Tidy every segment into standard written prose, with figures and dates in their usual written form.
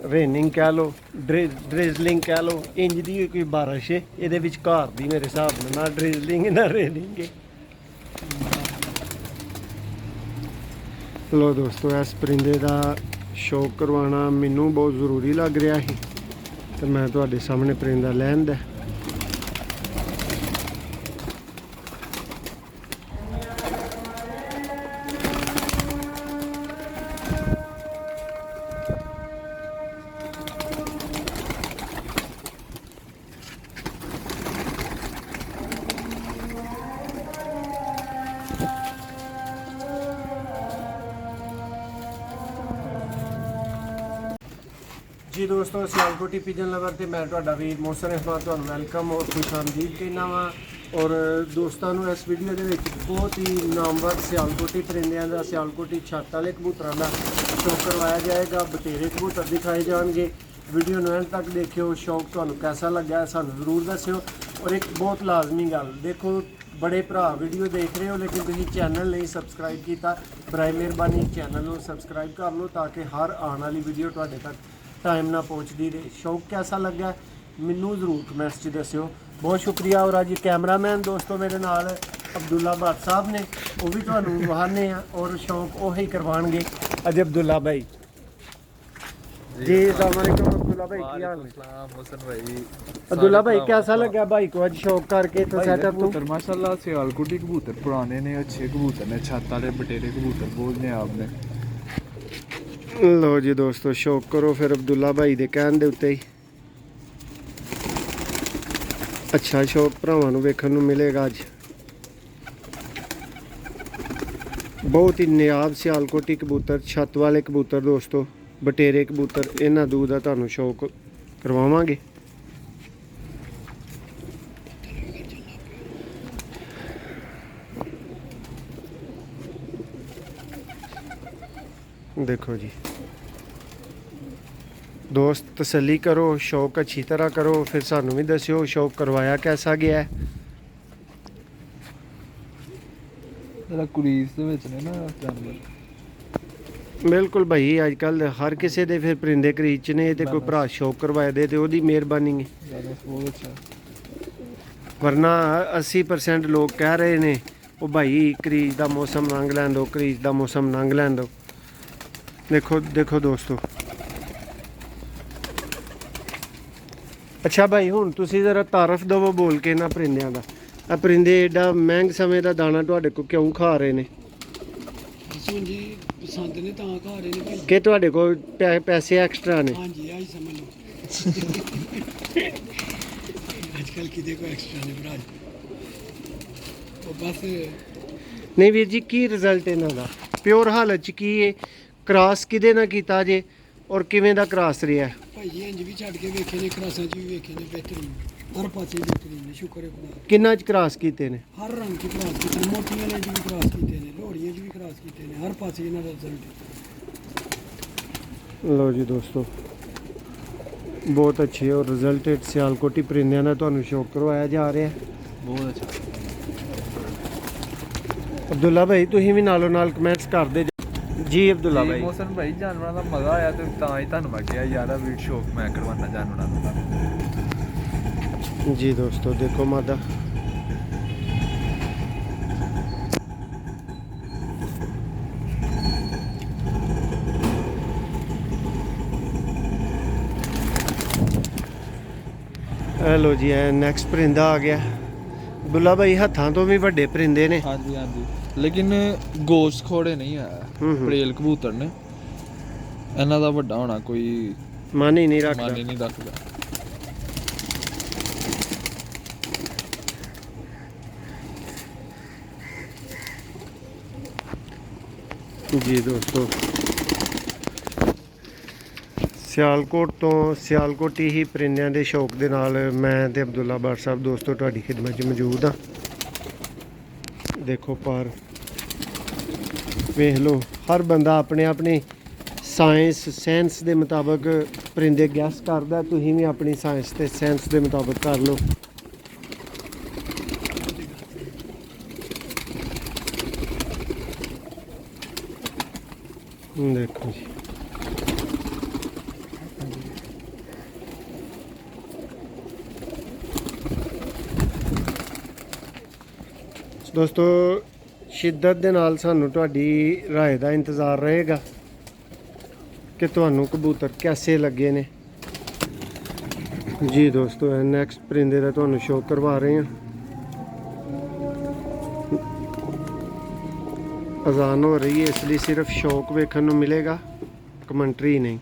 Raining ਕਹਿ ਲਓ, ਡ੍ਰਿਜ਼ਲਿੰਗ ਕਹਿ ਲਓ, ਇੰਜ ਦੀ ਕੋਈ ਬਾਰਿਸ਼ ਹੈ ਇਹਦੇ ਵਿੱਚ ਘਰ ਦੀ ਮੇਰੇ ਹਿਸਾਬ ਨਾਲ, ਨਾ ਡ੍ਰਿਜ਼ਲਿੰਗ ਨਾ ਰੇਨਿੰਗ ਹੈ। ਲੋ ਦੋਸਤੋ, ਇਸ ਪਰਿੰਦੇ ਦਾ ਸ਼ੌਕ ਕਰਵਾਉਣਾ ਮੈਨੂੰ ਬਹੁਤ ਜ਼ਰੂਰੀ ਲੱਗ ਰਿਹਾ ਸੀ ਤੇ ਮੈਂ ਤੁਹਾਡੇ ਸਾਹਮਣੇ ਪਰਿੰਦਾ ਲੈਂਦਾ। जी दोस्तों, सियालकोटी पिजन लवर ਤੇ ਮੈਂ ਤੁਹਾਡਾ ਵੀਰ ਮੋਹਸਨ ਅਹਿਮਦ ਤੁਹਾਨੂੰ ਵੈਲਕਮ ਔਰ ਖੁਸ਼ ਆਮਦੀਦ ਕਹਿਣਾ ਵਾ। ਔਰ ਦੋਸਤਾਂ ਨੂੰ ਇਸ ਵੀਡੀਓ ਦੇ ਵਿੱਚ ਬਹੁਤ ਹੀ ਨਾਮਵਰ ਸਿਆਲਕੋਟੀ ਪਰਿੰਦਿਆਂ ਦਾ, ਸਿਆਲਕੋਟੀ ਛੱਤ ਵਾਲੇ ਕਬੂਤਰਾਂ ਦਾ ਸ਼ੌਕ ਕਰਵਾਇਆ ਜਾਏਗਾ। ਬਤੇਰੇ ਕਬੂਤਰ ਦਿਖਾਏ ਜਾਣਗੇ। ਵੀਡੀਓ ਨੂੰ ਐਂਡ ਤੱਕ ਦੇਖਿਓ। ਸ਼ੌਕ ਤੁਹਾਨੂੰ कैसा ਲੱਗਾ ਸਾਨੂੰ ਜ਼ਰੂਰ ਦੱਸਿਓ। ਔਰ ਇੱਕ ਬਹੁਤ ਲਾਜ਼ਮੀ ਗੱਲ ਦੇਖੋ, बड़े भरा वीडियो देख रहे हो लेकिन तुम चैनल नहीं सबसक्राइब किया, बराए मेहरबानी चैनल को सबसक्राइब कर लो ताकि हर आने वाली वीडियो तुहाडे तक टाइम ना पहुँचती रहे। शौक कैसा लगा मैनू जरूर कमेंट्स च दस्यो। बहुत शुक्रिया। और अज कैमरामैन दोस्तों मेरे नाल अब्दुल्ला भट्ट साहब ने, वो भी तुहानू वहाने और शौक वही करवाएंगे। अज अब्दुल्ला भाई जी, अस्सलाम वालेकुम। अब्दुल्ला भाई की हाल है? मोहसन भाई, अब्दुल्ला भाई कैसा लगा भाई को आज शौक करके तो सेटअप तो? कबूतर माशाल्लाह सियालकोटी कबूतर पुराने ने, अच्छे कबूतर ने, छत वाले बटेरे कबूतर बोलने आपने। लो जी दोस्तों, शौक करो फिर अब्दुल्ला भाई दे कहण दे उत्ते ही। अच्छा शौक भरावां नूं वेखण नूं मिलेगा अज। बहुत ही नियाब सियालकोटी कबूतर, छत वाले कबूतर दोस्तों, बटेरे कबूतर, इन्हां दूर दा तुहानूं शौक करवावांगे। देखो जी दोस्त, तसल्ली करो, शौक अच्छी तरह करो, फिर सानू भी दस्यो शौक करवाया कैसा गया है। जरा कुरीस दे विच ने ना जानवर। बिल्कुल भाई, अजकल हर किसी दे फिर परिंदे करीज च ने, ते कोई भरा शौक करवाए दे ते ओदी मेहरबानी है। बहुत अच्छा। वरना 80% लोग कह रहे ने ओ भाई करीज दा मौसम लंघ लैन दो, करीज दा मौसम लंघ लैन दो। देखो देखो दोस्तों। अच्छा भाई, हुण तुसीं जरा तारफ दवो बोल के ना परिंदियां दा। आ परिंदे एडा महंग समय दा दाना तुहाडे को क्यों खा रहे ने? जी पसंद ने तां खा रहे ने भाई। कि तुहाडे को पैसे एक्स्ट्रा ने? हाँ जी, आई समझ लो। आजकल किदे को एक्स्ट्रा ने भरा तो बस। नहीं वीर जी, की रिजल्ट इन्हां दा प्योर हालत च की है? क्रॉस किदे नाल कीता जे और किवें दा क्रॉस रिहा? भाई जी इंज भी छड्ड के वेखे ने, क्रासां च भी वेखे ने, बेहतरीन हर पासे बेहतरीन ने। शुक्र है खुदा। किन्ना च क्रॉस कीते ने? हर रंग च क्रॉस कीते ने, मोटियां ने भी क्रॉस कीते ने, लोहड़ियां च भी क्रॉस कीते ने, हर पासे इन्हां दा रिजल्ट। लो जी दोस्तों, बहुत अच्छे और रिजल्टेड सियालकोटी परिंदियां दा तुहानूं शौक करवाया जा रहा है। बहुत अच्छा। अब्दुल्ला भाई तुसीं भी नालों नाल कमेंट्स कर दे जी। अब्दुल्ला भाई, मोहसन भाई जानवरां दा मजा आया ते तां ही तुहानूं मैं किहा यार वीर शौक मैं करवाना जानवरां दा। जी दोस्तों देखो मादा, हेलो जी, नैक्सट परिंदा आ गया। अब्दुल्ला भाई हत्थां तो भी वड्डे परिंदे ने। हाँ जी हाँ जी, लेकिन गोश्त खोड़े नहीं है। पड़ेल कबूतर ने, इन्हां दा वड्डा होना कोई मन ही नहीं रखता। मान ही नहीं रखदा। जी दोस्तों, सियालकोट तो सियालकोटी ही परिंदियां दे शौक दे नाल मैं ते अब्दुल्ला भट्ट साहब दोस्तों तुहाडी खिदमत च मौजूद हाँ। देखो पर वेख लो, हर बंदा अपने अपनी साइंस दे मुताबिक परिंदे गैस करदा। तुसीं भी अपनी साइंस ते सेंस दे मुताबिक कर लो। देखो जी, ਦੋਸਤੋ ਸ਼ਿੱਦਤ ਦੇ ਨਾਲ ਸਾਨੂੰ ਤੁਹਾਡੀ ਰਾਏ ਦਾ ਇੰਤਜ਼ਾਰ ਰਹੇਗਾ ਕਿ ਤੁਹਾਨੂੰ ਕਬੂਤਰ ਕੈਸੇ ਲੱਗੇ ਨੇ। ਜੀ ਦੋਸਤੋ ਨੈਕਸਟ ਪਰਿੰਦੇ ਦਾ ਤੁਹਾਨੂੰ ਸ਼ੌਕ ਕਰਵਾ ਰਹੇ ਹਾਂ। ਅਜ਼ਾਨ ਹੋ ਰਹੀ ਹੈ, ਇਸ ਲਈ ਸਿਰਫ ਸ਼ੌਕ ਵੇਖਣ ਨੂੰ ਮਿਲੇਗਾ, ਕਮੈਂਟਰੀ ਨਹੀਂ।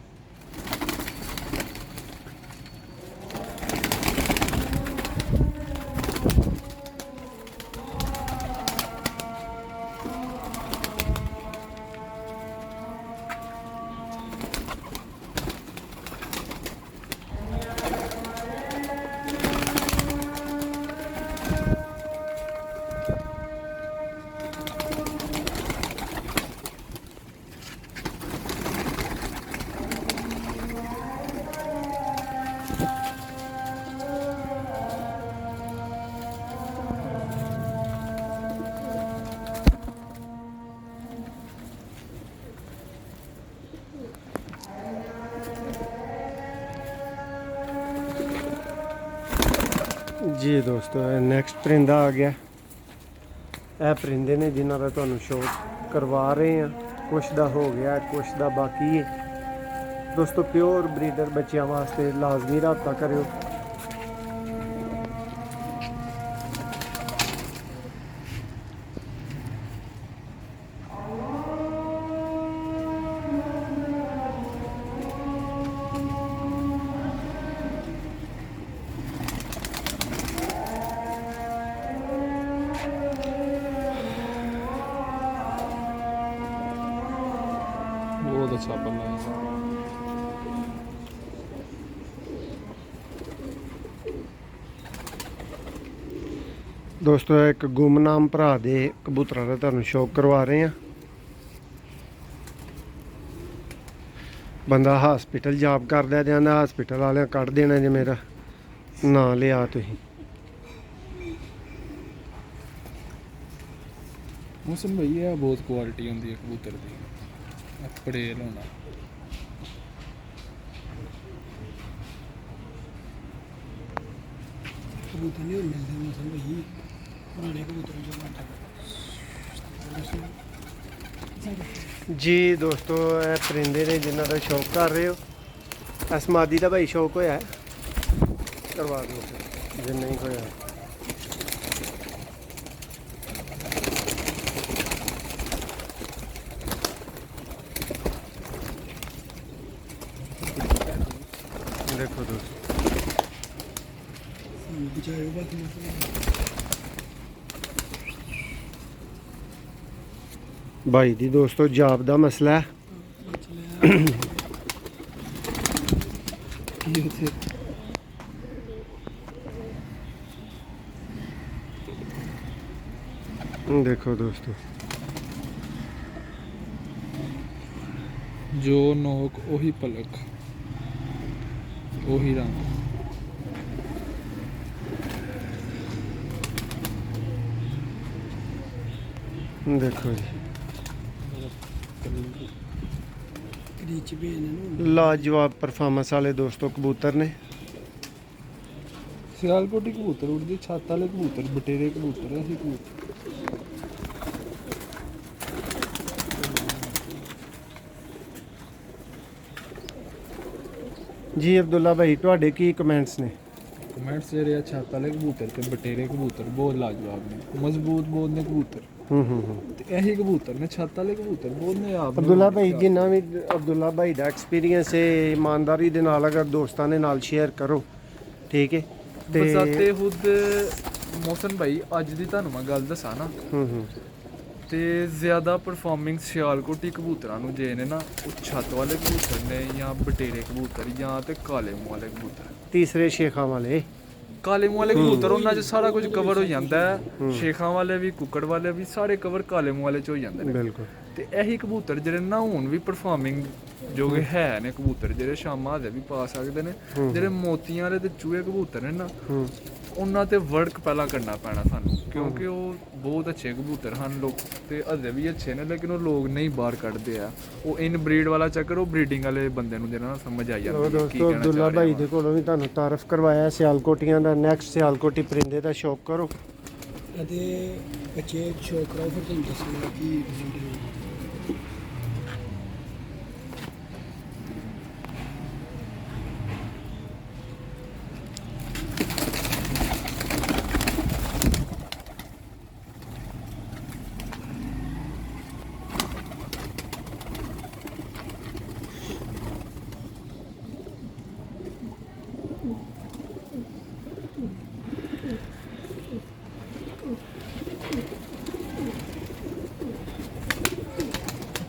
ਜੀ ਦੋਸਤੋ ਨੈਕਸਟ ਪਰਿੰਦਾ ਆ ਗਿਆ। ਇਹ ਪਰਿੰਦੇ ਨੇ ਜਿਨ੍ਹਾਂ ਦਾ ਤੁਹਾਨੂੰ ਸ਼ੌਕ ਕਰਵਾ ਰਹੇ ਹਾਂ। ਕੁਛ ਦਾ ਹੋ ਗਿਆ, ਕੁਛ ਦਾ ਬਾਕੀ ਹੈ। ਦੋਸਤੋ ਪਿਓਰ ਬਰੀਡਰ ਬੱਚਿਆਂ ਵਾਸਤੇ ਲਾਜ਼ਮੀ ਰਾਬਤਾ ਕਰਿਓ। बहुत अच्छा पल्ला है। ਦੋਸਤੋ ਇੱਕ ਗੁੰਮਨਾਮ ਭਰਾ ਦੇ ਕਬੂਤਰਾਂ ਦਾ ਤੁਹਾਨੂੰ ਸ਼ੌਕ ਕਰਵਾ ਰਹੇ ਹਾਂ। ਬੰਦਾ ਹਸਪੀਟਲ ਜਾਬ ਕਰਦਾ ਤੇ ਆਂਦਾ ਹਸਪੀਟਲ ਵਾਲਿਆਂ ਕੱਢ ਦੇਣਾ ਜੇ ਮੇਰਾ ਨਾਂ ਲਿਆ ਤੁਸੀਂ। ਮੌਸਮ ਭਈ ਹੈ ਬਹੁਤ ਕੁਆਲਿਟੀ ਹੁੰਦੀ ਹੈ ਕਬੂਤਰ ਦੀ। ਪੜੇਲ ਹੋਣਾ ਕਬੂਤਰ ਨਹੀਂ ਮਿਲਦੇ ਮੌਸਮ ਭਾਈ ਪੁਰਾਣੇ ਕਬੂਤਰ ਜੋ ਜੀ ਦੋਸਤੋ ਇਹ ਪਰਿੰਦੇ ਨੇ ਜਿਨ੍ਹਾਂ ਦਾ ਸ਼ੌਕ ਕਰ ਰਹੇ ਹੋ। ਅਸਮਾਦੀ ਦਾ ਭਾਈ ਸ਼ੌਕ ਹੋਇਆ ਕਰਵਾ ਦਿਓ ਜੇ ਨਹੀਂ ਹੋਇਆ। ਦੇਖੋ ਦੋਸਤੋ ਬਚਾਇਓ ਬਾਕੀ ਮਸਲਾ ਭਾਈ ਦੀ ਦੋਸਤੋ ਜਾਬ ਦਾ ਮਸਲਾ ਹੈ। ਬਚ ਲਿਆ ਕੀ ਉੱਥੇ ਦੇਖੋ ਦੋਸਤੋ ਜੋ ਨੋਕ ਉਹੀ ਪਲਕ ਉਹੀ ਰੰਗ। ਦੇਖੋ ਜੀ ਕਰੀਚ ਵੀ ਇਹਨਾਂ ਨੂੰ ਲਾਜਵਾਬ ਪਰਫਾਰਮੈਂਸ ਵਾਲੇ ਦੋਸਤੋ ਕਬੂਤਰ ਨੇ। ਸਿਆਲਕੋਟੀ ਕਬੂਤਰ ਉੜਦੇ, ਛੱਤ ਵਾਲੇ ਕਬੂਤਰ, ਬਟੇਰੇ ਕਬੂਤਰ, ਅਸੀਂ ਕਬੂਤਰ। ਜੀ ਅਬਦੁੱਲਾ ਭਾਈ ਤੁਹਾਡੇ ਕੀ ਕਮੈਂਟਸ ਨੇ? ਕਮੈਂਟਸ ਜਿਹੜੇ ਆ ਛੱਤ ਵਾਲੇ ਕਬੂਤਰ ਤੇ ਬਟੇਰੇ ਕਬੂਤਰ ਬਹੁਤ ਲਾਜਵਾਬ ਨੇ, ਮਜ਼ਬੂਤ ਬਹੁਤ ਨੇ ਕਬੂਤਰ। ਤੇ ਇਹੀ ਕਬੂਤਰ ਨੇ ਛੱਤ ਵਾਲੇ ਕਬੂਤਰ ਬਹੁਤ ਨੇ ਆਪ। ਅਬਦੁੱਲਾ ਭਾਈ ਜਿੰਨਾ ਵੀ ਅਬਦੁੱਲਾ ਭਾਈ ਦਾ ਐਕਸਪੀਰੀਅੰਸ ਹੈ ਇਮਾਨਦਾਰੀ ਦੇ ਨਾਲ ਅਗਰ ਦੋਸਤਾਂ ਦੇ ਨਾਲ ਸ਼ੇਅਰ ਕਰੋ, ਠੀਕ ਹੈ। ਬਰਸਾਤੇ ਖੁਦ ਮੌਸਮ ਭਾਈ ਅੱਜ ਦੀ ਤੁਹਾਨੂੰ ਮੈਂ ਗੱਲ ਦੱਸਾਂ ਨਾ, ਤੇ ਜ਼ਿਆਦਾ ਪਰਫਾਰਮਿੰਗ ਸਿਆਲਕੋਟੀ ਕਬੂਤਰਾਂ ਨੂੰ ਜੇ ਨੇ ਨਾ ਉਹ ਛੱਤ ਵਾਲੇ ਕਬੂਤਰ ਨੇ ਜਾਂ ਬਟੇਰੇ ਕਬੂਤਰ ਜਾਂ ਤੇ ਕਾਲੇ ਮੂੰਹ ਵਾਲੇ ਕਬੂਤਰ। ਤੀਸਰੇ ਸ਼ੇਖਾਂ ਵਾਲੇ ਕਾਲੇ ਮੂੰਹ ਵਾਲੇ ਕਬੂਤਰ ਉਹਨਾਂ 'ਚ ਸਾਰਾ ਕੁਝ ਕਵਰ ਹੋ ਜਾਂਦਾ ਹੈ। ਸ਼ੇਖਾਂ ਵਾਲੇ ਵੀ, ਕੁੱਕੜ ਵਾਲੇ ਵੀ, ਸਾਰੇ ਕਵਰ ਕਾਲੇ ਮੂੰਹ ਵਾਲੇ 'ਚ ਹੋ ਜਾਂਦੇ ਨੇ। ਬਿਲਕੁਲ। ਤੇ ਇਹੀ ਕਬੂਤਰ ਜਿਹੜੇ ਨਾ ਹੁਣ ਵੀ ਪਰਫਾਰਮਿੰਗ ਜੋਗੇ ਹੈ ਨੇ ਕਬੂਤਰ, ਜਿਹੜੇ ਸ਼ਾਮਾਂ ਦੇ ਵੀ ਪਾ ਸਕਦੇ ਨੇ। ਜਿਹੜੇ ਮੋਤੀਆਂ ਵਾਲੇ ਤੇ ਚੂਹੇ ਕਬੂਤਰ ਨੇ ਨਾ, ਉਹਨਾਂ ਤੇ ਵਰਕ ਪਹਿਲਾਂ ਕਰਨਾ ਪੈਣਾ ਸਾਨੂੰ, ਕਿਉਂਕਿ ਉਹ ਬਹੁਤ ਅੱਛੇ ਕਬੂਤਰ ਹਨ। ਲੋਕ ਤੇ ਅਜੇ ਵੀ ਅੱਛੇ ਨੇ, ਲੇਕਿਨ ਉਹ ਲੋਕ ਨਹੀਂ ਬਾਹਰ ਕੱਢਦੇ ਆ। ਉਹ ਇਨ ਬਰੀਡ ਵਾਲਾ ਚੱਕਰ, ਉਹ ਬਰੀਡਿੰਗ ਵਾਲੇ ਬੰਦੇ ਨੂੰ ਜਿਹੜਾ ਨਾ ਸਮਝ ਆ ਜਾਂਦੀ ਕੀ ਦੋਸਤੋ ਕਹਿਣਾ ਅਬਦੁੱਲਾ ਚਾਹ ਭਾਈ ਦੇ ਕੋਲੋਂ ਵੀ ਤੁਹਾਨੂੰ ਤਾਰਫ ਕਰਵਾਇਆ ਸਿਆਲਕੋਟੀਆਂ ਦਾ। ਨੈਕਸਟ ਸਿਆਲਕੋਟੀ ਪਰਿੰਦੇ ਦਾ ਸ਼ੌਕ ਕਰੋ। ਅਤੇ ਬੱਚੇ ਸ਼ੌਕ ਕਰਾਓ ਫਿਰ ਤੁਹਾਨੂੰ ਦੱਸੂਗਾ ਕੀ ਰਿਜ਼ਲਟ ਹੈ।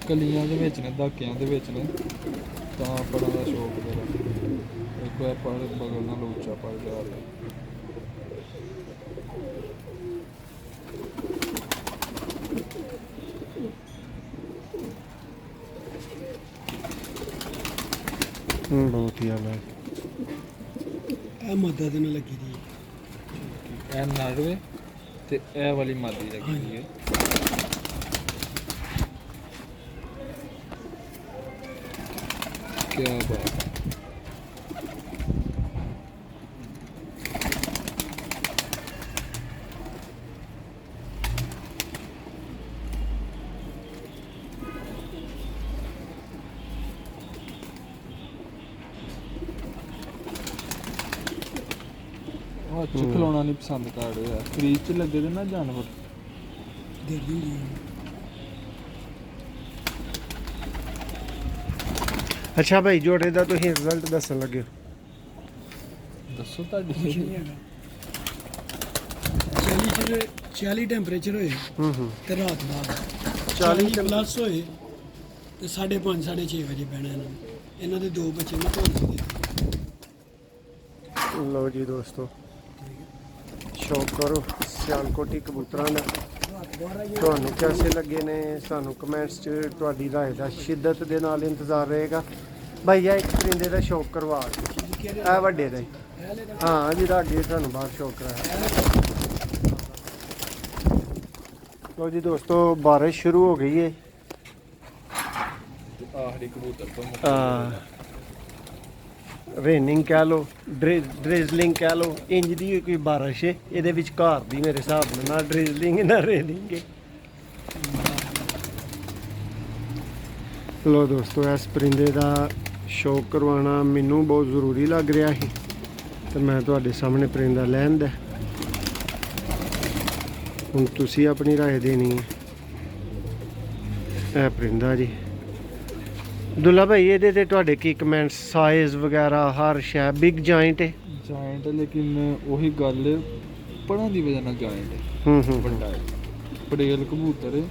ਕਲੀਆਂ ਦੇ ਵਿੱਚ ਨੇ, ਧਾਕਿਆਂ ਦੇ ਵਿੱਚ ਨੇ, ਤਾਂ ਪੜਨ ਦਾ ਸ਼ੌਕ ਮੇਰਾ। ਇੱਕ ਵਾਰ ਪੜ ਬਗਲ ਨਾਲ ਉੱਚਾ ਪੜ ਜਾ ਰਿਹਾ। ਬਹੁਤ ਹੀ ਆਲਾ ਇਹ ਮਾਦਾ ਦੇ ਨਾਲ ਲੱਗੀ ਦੀ ਇਹ ਨਰਵੇ ਤੇ ਇਹ ਵਾਲੀ ਮਾਦੀ ਲੱਗੀ ਹੋਈ ਹੈ। ਕਿਆ ਬਾਤ ਹੈ। ਉਹ ਅੱਛਾ ਖਿਲਾਉਣਾ ਨਹੀਂ ਪਸੰਦ ਕਰ ਰਿਹਾ। ਫ੍ਰੀਜ 'ਚ ਲੱਗੇ ਦੇ ਨਾ ਜਾਨਵਰ। ਦੇ ਦਿੰਦੀ ਹੈ। ਅੱਛਾ ਭਾਈ, ਝੋਟੇ ਦਾ ਤੁਸੀਂ ਰਿਜ਼ਲਟ ਦੱਸਣ ਲੱਗੇ ਹੋ। ਦੱਸੋ ਤੁਹਾਡੀ ਕੁਛ ਨਹੀਂ ਹੈਗਾ। 40 ਟੈਂਪਰੇਚਰ ਹੋਏ ਤੇ ਰਾਤ ਬਾਅਦ 40 ਪਲੱਸ ਹੋਏ ਤੇ 5:30 6:30 ਵਜੇ ਬਹਿਣਾ ਇਹਨਾਂ ਦੇ 2 ਬੱਚੇ ਨੇ ਧੋਣ ਦੇ। ਲਓ ਜੀ ਦੋਸਤੋ, ਸ਼ੌਕ ਕਰੋ ਸਿਆਲਕੋਟੀ ਕਬੂਤਰਾਂ ਦਾ। ਤੁਹਾਨੂੰ ਕਿਵੇਂ ਲੱਗੇ ਨੇ ਸਾਨੂੰ ਕਮੈਂਟਸ 'ਚ ਤੁਹਾਡੀ ਰਾਏ ਦਾ ਸ਼ਿੱਦਤ ਦੇ ਨਾਲ ਇੰਤਜ਼ਾਰ ਰਹੇਗਾ। ਭਈਆ ਇੱਕ ਪਰਿੰਦੇ ਦਾ ਸ਼ੌਕ ਕਰਵਾ ਦਿਓ, ਇਹ ਵੱਡੇ ਦਾ ਹੀ। ਹਾਂ ਜਿਹਦਾ ਅੱਗੇ ਤੁਹਾਨੂੰ ਬਾਹਰ ਸ਼ੌਕ ਕਰਾਇਆ। ਲਓ ਜੀ ਦੋਸਤੋ, ਬਾਰਿਸ਼ ਸ਼ੁਰੂ ਹੋ ਗਈ ਹੈ। ਆਖਰੀ ਕਬੂਤਰ ਤੋਂ ਰੇਨਿੰਗ ਕਹਿ ਲਓ, ਡ੍ਰਿਜ਼ਲਿੰਗ ਕਹਿ ਲਓ, ਇੰਜ ਦੀ ਕੋਈ ਬਾਰਿਸ਼ ਹੈ। ਇਹਦੇ ਵਿੱਚ ਘਰ ਦੀ ਮੇਰੇ ਹਿਸਾਬ ਨਾਲ ਨਾ ਡ੍ਰਿਜ਼ਲਿੰਗ ਨਾ ਰੇਨਿੰਗ ਹੈ। ਲੋ ਦੋਸਤੋ, ਇਸ ਪਰਿੰਦੇ ਦਾ ਸ਼ੌਕ ਕਰਵਾਉਣਾ ਮੈਨੂੰ ਬਹੁਤ ਜ਼ਰੂਰੀ ਲੱਗ ਰਿਹਾ ਸੀ ਤੇ ਮੈਂ ਤੁਹਾਡੇ ਸਾਹਮਣੇ ਪਰਿੰਦਾ ਲੈਂਦਾ। ਹੁਣ ਤੁਸੀਂ ਆਪਣੀ ਰਾਏ ਦੇਣੀ ਹੈ। ਇਹ ਪਰਿੰਦਾ ਜੀ ਦੁੱਲਾ ਭਾਈ, ਇਹਦੇ ਤੇ ਤੁਹਾਡੇ ਕੀ ਕਮੈਂਟਸ? ਸਾਈਜ਼ ਵਗੈਰਾ ਹਰ ਸ਼ੈ ਬਿਗ ਜਾਇੰਟ ਹੈ। ਜਾਇੰਟ, ਲੇਕਿਨ ਉਹੀ ਗੱਲ ਹੈ, ਪੜਾਂ ਦੀ ਵਜ੍ਹਾ ਨਾਲ ਜਾਇੰਟ ਹੈ। ਵੱਡਾ ਹੈ, ਪੜੇਲ ਕਬੂਤਰ ਹੈ।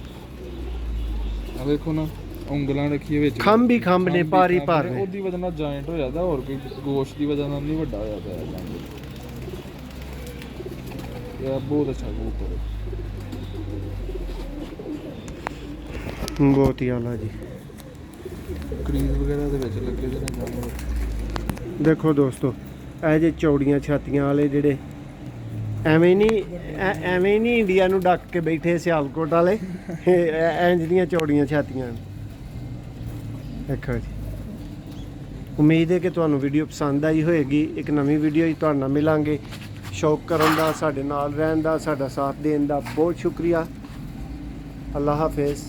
ਆ ਵੇਖੋ ਨਾ, ਉਂਗਲਾਂ ਰੱਖੀਏ ਵਿੱਚ, ਖੰਭ ਹੀ ਖੰਭ ਨੇ, ਭਾਰੀ ਭਾਰ ਨੇ। ਉਹਦੀ ਵਜ੍ਹਾ ਨਾਲ ਜਾਇੰਟ ਹੋ ਜਾਂਦਾ, ਹੋਰ ਕੋਈ ਗੋਸ਼ਤ ਦੀ ਵਜ੍ਹਾ ਨਾਲ ਨਹੀਂ ਵੱਡਾ ਹੋਇਆ ਪਿਆ। ਇਹ ਬਹੁਤ ਅੱਛਾ ਕਬੂਤਰ ਹੈ। ਬਹੁਤ ਹੀ ਆਲਾ ਜੀ। ਕਰੀਜ਼ ਵਗੈਰਾ ਦੇ ਵਿੱਚ ਲੱਗੇ ਦੇ ਨੇ ਜਾਨਵਰ। ਦੇਖੋ ਦੋਸਤੋ, ਇਹ ਜੇ ਚੌੜੀਆਂ ਛਾਤੀਆਂ ਵਾਲੇ ਜਿਹੜੇ ਐਵੇਂ ਨਹੀਂ ਇੰਡੀਆ ਨੂੰ ਡੱਕ ਕੇ ਬੈਠੇ ਸਿਆਲਕੋਟ ਵਾਲੇ, ਇੰਜ ਦੀਆਂ ਚੌੜੀਆਂ ਛਾਤੀਆਂ। ਦੇਖੋ ਜੀ, ਉਮੀਦ ਹੈ ਕਿ ਤੁਹਾਨੂੰ ਵੀਡੀਓ ਪਸੰਦ ਆਈ ਹੋਏਗੀ। ਇੱਕ ਨਵੀਂ ਵੀਡੀਓ 'ਚ ਤੁਹਾਡੇ ਨਾਲ ਮਿਲਾਂਗੇ। ਸ਼ੌਕ ਕਰਨ ਦਾ, ਸਾਡੇ ਨਾਲ ਰਹਿਣ ਦਾ, ਸਾਡਾ ਸਾਥ ਦੇਣ ਦਾ ਬਹੁਤ ਸ਼ੁਕਰੀਆ। ਅੱਲਾ ਹਾਫਿਜ਼।